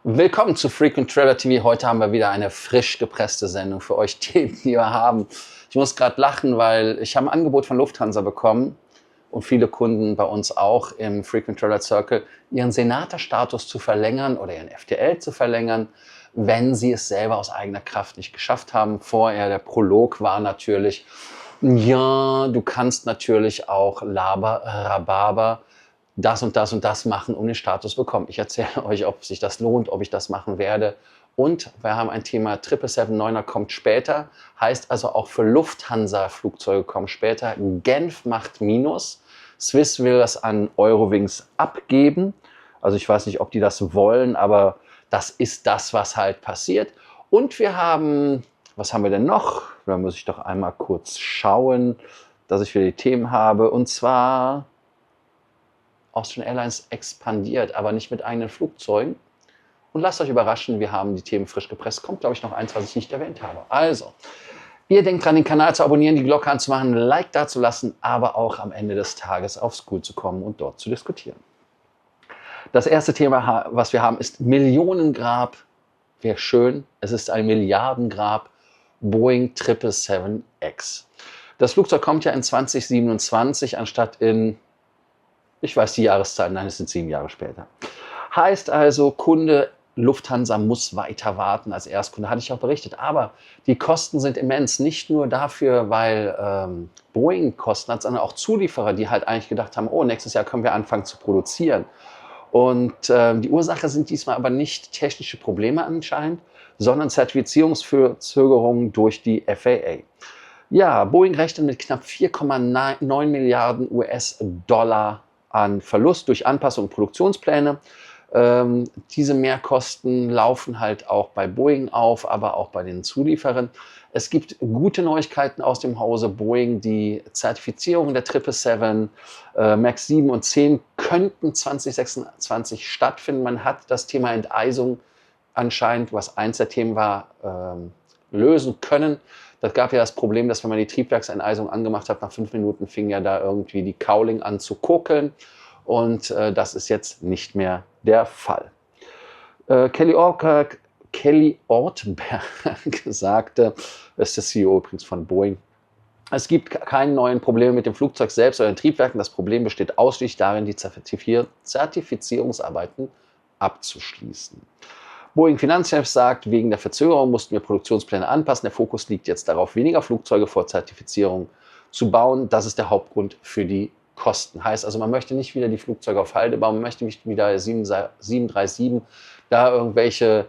Willkommen zu Frequent Traveler TV. Heute haben wir wieder eine frisch gepresste Sendung für euch, Themen, die wir haben. Ich muss gerade lachen, weil ich habe ein Angebot von Lufthansa bekommen und viele Kunden bei uns auch im Frequent Traveler Circle, ihren Senator-Status zu verlängern oder ihren FTL zu verlängern, wenn sie es selber aus eigener Kraft nicht geschafft haben. Vorher der Prolog war natürlich, ja, du kannst natürlich auch Rhabarber, das und das und das machen, um den Status zu bekommen. Ich erzähle euch, ob sich das lohnt, ob ich das machen werde. Und wir haben ein Thema 777-9er kommt später, heißt also auch für Lufthansa-Flugzeuge kommen später. Genf macht Minus. Swiss will das an Eurowings abgeben. Also ich weiß nicht, ob die das wollen, aber das ist das, was halt passiert. Und wir haben, was haben wir denn noch? Da muss ich doch einmal kurz schauen, dass ich wieder die Themen habe. Und zwar Austrian Airlines expandiert, aber nicht mit eigenen Flugzeugen. Und lasst euch überraschen, wir haben die Themen frisch gepresst. Kommt, glaube ich, noch eins, was ich nicht erwähnt habe. Also, ihr denkt dran, den Kanal zu abonnieren, die Glocke anzumachen, ein Like dazulassen, aber auch am Ende des Tages aufs School zu kommen und dort zu diskutieren. Das erste Thema, was wir haben, ist Millionengrab. Wäre schön, es ist ein Milliardengrab, Boeing 777X. Das Flugzeug kommt ja in 2027 anstatt in, ich weiß die Jahreszahl, nein, es sind 7 Jahre später. Heißt also, Kunde Lufthansa muss weiter warten als Erstkunde, hatte ich auch berichtet. Aber die Kosten sind immens, nicht nur dafür, weil Boeing Kosten hat, sondern auch Zulieferer, die halt eigentlich gedacht haben, oh, nächstes Jahr können wir anfangen zu produzieren. Und die Ursache sind diesmal aber nicht technische Probleme anscheinend, sondern Zertifizierungsverzögerungen durch die FAA. Ja, Boeing rechnet mit knapp 4,9 Milliarden US-Dollar an Verlust durch Anpassung und Produktionspläne. Diese Mehrkosten laufen halt auch bei Boeing auf, aber auch bei den Zulieferern. Es gibt gute Neuigkeiten aus dem Hause Boeing. Die Zertifizierung der 777 MAX 7 und 10 könnten 2026 stattfinden. Man hat das Thema Enteisung anscheinend, was eins der Themen war, lösen können. Das gab ja das Problem, dass wenn man die Triebwerksenteisung angemacht hat, nach 5 Minuten fing ja da irgendwie die Cowling an zu kokeln. Und das ist jetzt nicht mehr der Fall. Kelly Ortberg sagte, das ist der CEO übrigens von Boeing, es gibt keine neuen Probleme mit dem Flugzeug selbst oder den Triebwerken. Das Problem besteht ausschließlich darin, die Zertifizierungsarbeiten abzuschließen. Boeing Finanzchef sagt, wegen der Verzögerung mussten wir Produktionspläne anpassen. Der Fokus liegt jetzt darauf, weniger Flugzeuge vor Zertifizierung zu bauen. Das ist der Hauptgrund für die Kosten. Heißt also, man möchte nicht wieder die Flugzeuge auf Halde bauen, man möchte nicht wieder 737 da irgendwelche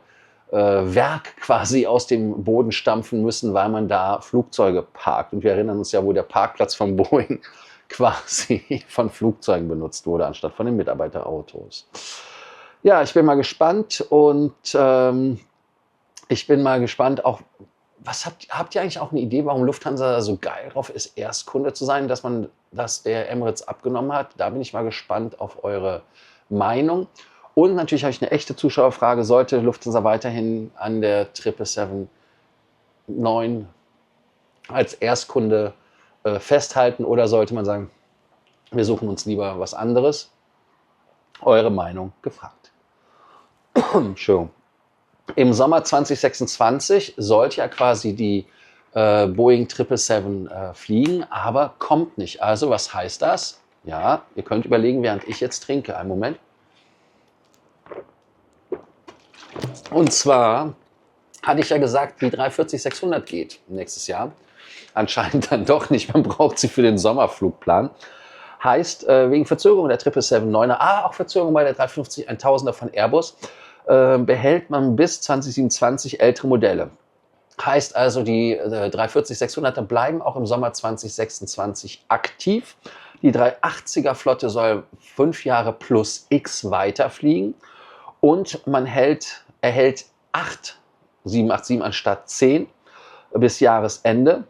Werk quasi aus dem Boden stampfen müssen, weil man da Flugzeuge parkt. Und wir erinnern uns ja, wo der Parkplatz von Boeing quasi von Flugzeugen benutzt wurde, anstatt von den Mitarbeiterautos. Ja, ich bin mal gespannt und ich bin mal gespannt auch, was habt ihr eigentlich auch eine Idee, warum Lufthansa so geil drauf ist, Erstkunde zu sein, dass der Emirates abgenommen hat? Da bin ich mal gespannt auf eure Meinung. Und natürlich habe ich eine echte Zuschauerfrage, sollte Lufthansa weiterhin an der 777-9 als Erstkunde festhalten oder sollte man sagen, wir suchen uns lieber was anderes? Eure Meinung gefragt. Entschuldigung. Im Sommer 2026 sollte ja quasi die Boeing 777 fliegen, aber kommt nicht. Also was heißt das? Ja, ihr könnt überlegen, während ich jetzt trinke. Einen Moment. Und zwar hatte ich ja gesagt, die 340-600 geht nächstes Jahr. Anscheinend dann doch nicht. Man braucht sie für den Sommerflugplan. Heißt, wegen Verzögerung der 777-9er, auch Verzögerung bei der 350-1000er von Airbus, behält man bis 2027 ältere Modelle. Heißt also, die 340-600er bleiben auch im Sommer 2026 aktiv. Die 380er Flotte soll 5 Jahre plus X weiterfliegen und man erhält 8 787 anstatt 10 bis Jahresende.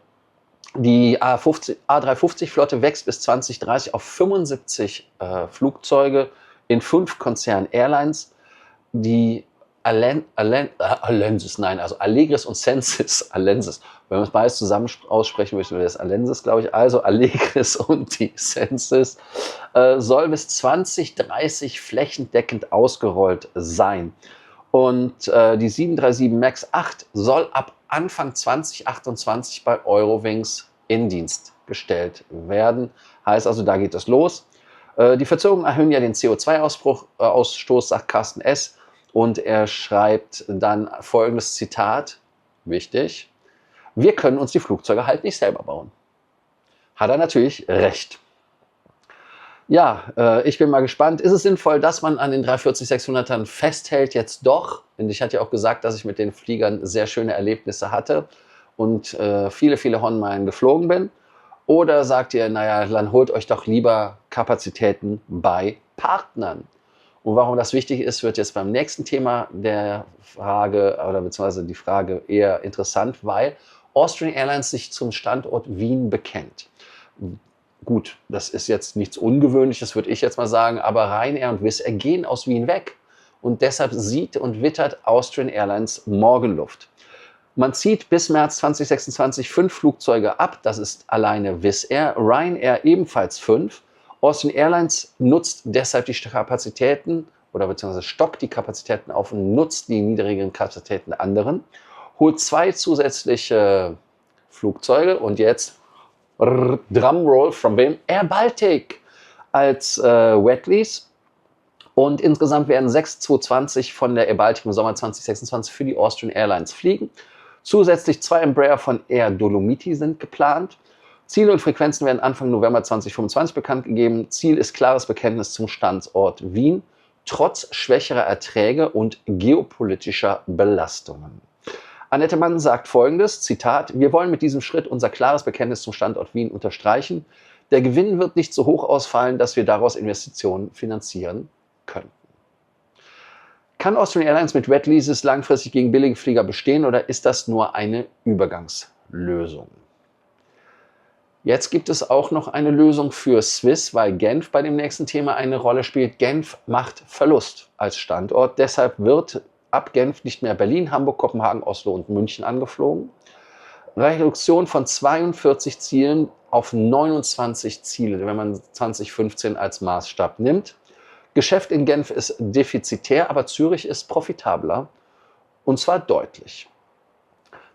Die A350-Flotte wächst bis 2030 auf 75 Flugzeuge in 5 Konzern-Airlines. Die Allensis, also Allegris und Sensis, Allensis. Wenn wir es beides zusammen aussprechen, möchten wir das Allensis, glaube ich. Also Allegris und die Sensis soll bis 2030 flächendeckend ausgerollt sein. Und die 737 MAX 8 soll ab Anfang 2028 bei Eurowings in Dienst gestellt werden. Heißt also, da geht es los. Die Verzögerungen erhöhen ja den CO2-Ausstoß, sagt Carsten S. Und er schreibt dann folgendes Zitat, wichtig: Wir können uns die Flugzeuge halt nicht selber bauen. Hat er natürlich recht. Ja, ich bin mal gespannt. Ist es sinnvoll, dass man an den 340-600ern festhält? Jetzt doch. Und ich hatte ja auch gesagt, dass ich mit den Fliegern sehr schöne Erlebnisse hatte und viele, viele Hornmeilen geflogen bin. Oder sagt ihr, naja, dann holt euch doch lieber Kapazitäten bei Partnern. Und warum das wichtig ist, wird jetzt beim nächsten Thema der Frage, oder beziehungsweise die Frage eher interessant, weil Austrian Airlines sich zum Standort Wien bekennt. Gut, das ist jetzt nichts Ungewöhnliches, würde ich jetzt mal sagen, aber Ryanair und Wizz Air gehen aus Wien weg. Und deshalb sieht und wittert Austrian Airlines Morgenluft. Man zieht bis März 2026 5 Flugzeuge ab, das ist alleine Wizz Air, Ryanair ebenfalls 5. Austrian Airlines nutzt deshalb die Kapazitäten oder beziehungsweise stockt die Kapazitäten auf und nutzt die niedrigen Kapazitäten der anderen, holt 2 zusätzliche Flugzeuge und jetzt Drumroll from wem? Air Baltic als Wetlease. Und insgesamt werden 6 220 von der Air Baltic im Sommer 2026 für die Austrian Airlines fliegen. Zusätzlich 2 Embraer von Air Dolomiti sind geplant. Ziele und Frequenzen werden Anfang November 2025 bekannt gegeben. Ziel ist klares Bekenntnis zum Standort Wien, trotz schwächerer Erträge und geopolitischer Belastungen. Annette Mann sagt Folgendes, Zitat: Wir wollen mit diesem Schritt unser klares Bekenntnis zum Standort Wien unterstreichen. Der Gewinn wird nicht so hoch ausfallen, dass wir daraus Investitionen finanzieren könnten. Kann Austrian Airlines mit Wetleases langfristig gegen billige Flieger bestehen oder ist das nur eine Übergangslösung? Jetzt gibt es auch noch eine Lösung für Swiss, weil Genf bei dem nächsten Thema eine Rolle spielt. Genf macht Verlust als Standort. Deshalb wird ab Genf nicht mehr Berlin, Hamburg, Kopenhagen, Oslo und München angeflogen. Reduktion von 42 Zielen auf 29 Ziele, wenn man 2015 als Maßstab nimmt. Geschäft in Genf ist defizitär, aber Zürich ist profitabler, und zwar deutlich.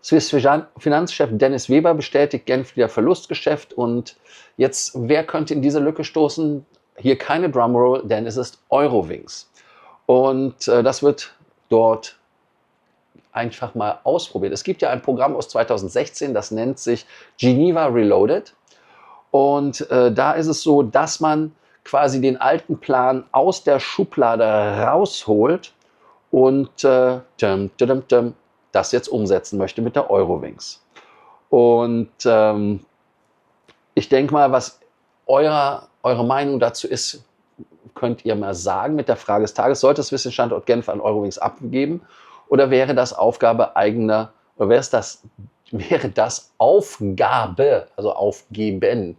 Swiss Finanzchef Dennis Weber bestätigt Genf wieder Verlustgeschäft, und jetzt, wer könnte in diese Lücke stoßen? Hier keine Drumroll, denn es ist Eurowings. Und das wird dort einfach mal ausprobiert. Es gibt ja ein Programm aus 2016, das nennt sich Geneva Reloaded. Und da ist es so, dass man quasi den alten Plan aus der Schublade rausholt und das jetzt umsetzen möchte mit der Eurowings. Und ich denke mal, was eure Meinung dazu ist, könnt ihr mal sagen mit der Frage des Tages: Sollte das Wissensstandort Genf an Eurowings abgegeben oder wäre das Aufgabe eigener, oder wäre das Aufgabe, also aufgeben,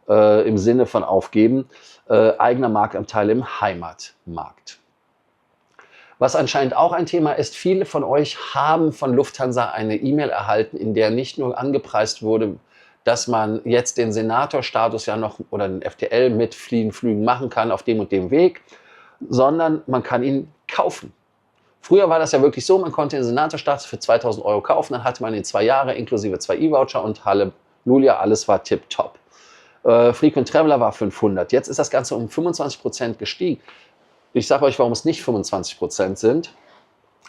im Sinne von aufgeben, eigener Marktanteile im Heimatmarkt? Was anscheinend auch ein Thema ist, viele von euch haben von Lufthansa eine E-Mail erhalten, in der nicht nur angepreist wurde, dass man jetzt den Senatorstatus ja noch oder den FTL mit Flügen machen kann auf dem und dem Weg, sondern man kann ihn kaufen. Früher war das ja wirklich so, man konnte den Senatorstatus für 2.000 € kaufen, dann hatte man ihn 2 Jahre inklusive 2 E-Voucher und Halleluja, alles war tipptopp. Frequent Traveler war 500. Jetzt ist das Ganze um 25% gestiegen. Ich sage euch, warum es nicht 25% sind.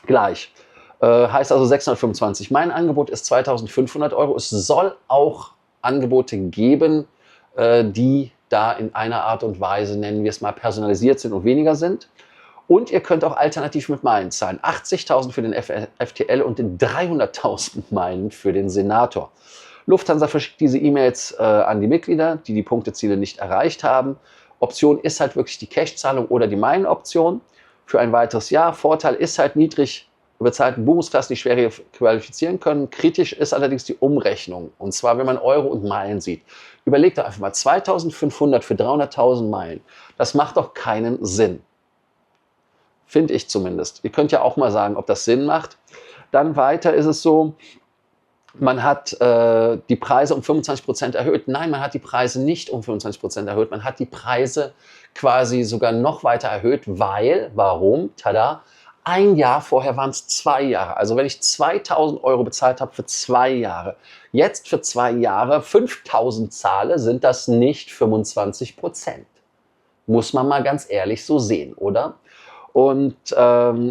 Gleich. Heißt also 625. Mein Angebot ist 2.500 €. Es soll auch Angebote geben, die da in einer Art und Weise, nennen wir es mal, personalisiert sind und weniger sind. Und ihr könnt auch alternativ mit Meilen zahlen. 80.000 für den FTL und 300.000 Meilen für den Senator. Lufthansa verschickt diese E-Mails an die Mitglieder, die die Punkteziele nicht erreicht haben. Option ist halt wirklich die Cash-Zahlung oder die Meilenoption für ein weiteres Jahr. Vorteil ist halt niedrig bezahlten Buchungsklassen, die schwer qualifizieren können. Kritisch ist allerdings die Umrechnung. Und zwar, wenn man Euro und Meilen sieht. Überlegt doch einfach mal, 2.500 für 300.000 Meilen. Das macht doch keinen Sinn. Finde ich zumindest. Ihr könnt ja auch mal sagen, ob das Sinn macht. Dann weiter ist es so, man hat die Preise um 25% erhöht. Nein, man hat die Preise nicht um 25% erhöht. Man hat die Preise quasi sogar noch weiter erhöht, weil, warum? Tada! ein Jahr, vorher waren es 2 Jahre. Also wenn ich 2.000 € bezahlt habe für 2 Jahre, jetzt für 2 Jahre 5.000 zahle, sind das nicht 25%. Muss man mal ganz ehrlich so sehen, oder? Und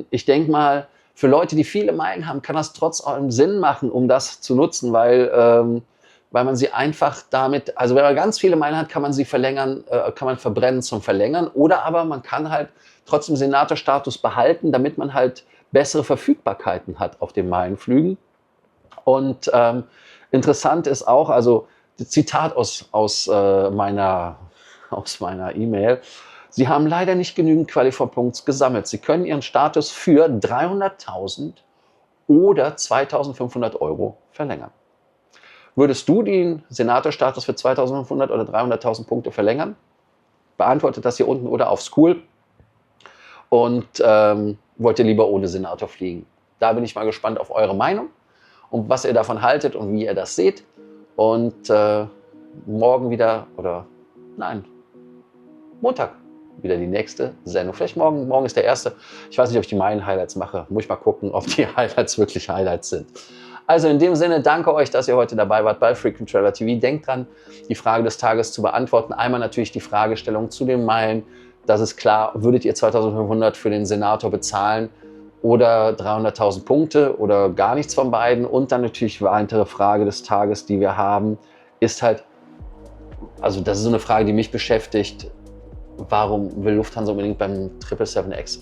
ich denke mal, für Leute, die viele Meilen haben, kann das trotz allem Sinn machen, um das zu nutzen, weil man sie einfach damit, also wenn man ganz viele Meilen hat, kann man sie verlängern, kann man verbrennen zum Verlängern, oder aber man kann halt trotzdem Senatorstatus behalten, damit man halt bessere Verfügbarkeiten hat auf den Meilenflügen. Und interessant ist auch, also Zitat aus meiner E-Mail: Sie haben leider nicht genügend Qualify-Points gesammelt. Sie können Ihren Status für 300.000 oder 2.500 € verlängern. Würdest du den Senatorstatus für 2.500 oder 300.000 Punkte verlängern? Beantwortet das hier unten oder auf School. Und wollt ihr lieber ohne Senator fliegen? Da bin ich mal gespannt auf eure Meinung und was ihr davon haltet und wie ihr das seht. Und morgen wieder, oder nein, Montag wieder die nächste Sendung. Vielleicht morgen ist der erste. Ich weiß nicht, ob ich die Meilen-Highlights mache. Muss ich mal gucken, ob die Highlights wirklich Highlights sind. Also in dem Sinne, danke euch, dass ihr heute dabei wart bei Frequent Traveler TV. Denkt dran, die Frage des Tages zu beantworten. Einmal natürlich die Fragestellung zu den Meilen. Das ist klar, würdet ihr 2.500 für den Senator bezahlen oder 300.000 Punkte oder gar nichts von beiden? Und dann natürlich die weitere Frage des Tages, die wir haben, ist halt, also das ist so eine Frage, die mich beschäftigt: Warum will Lufthansa unbedingt beim 777X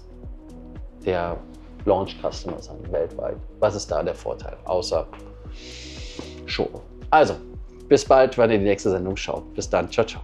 der Launch Customer sein, weltweit? Was ist da der Vorteil, außer Show? Also, bis bald, wenn ihr die nächste Sendung schaut. Bis dann, ciao, ciao.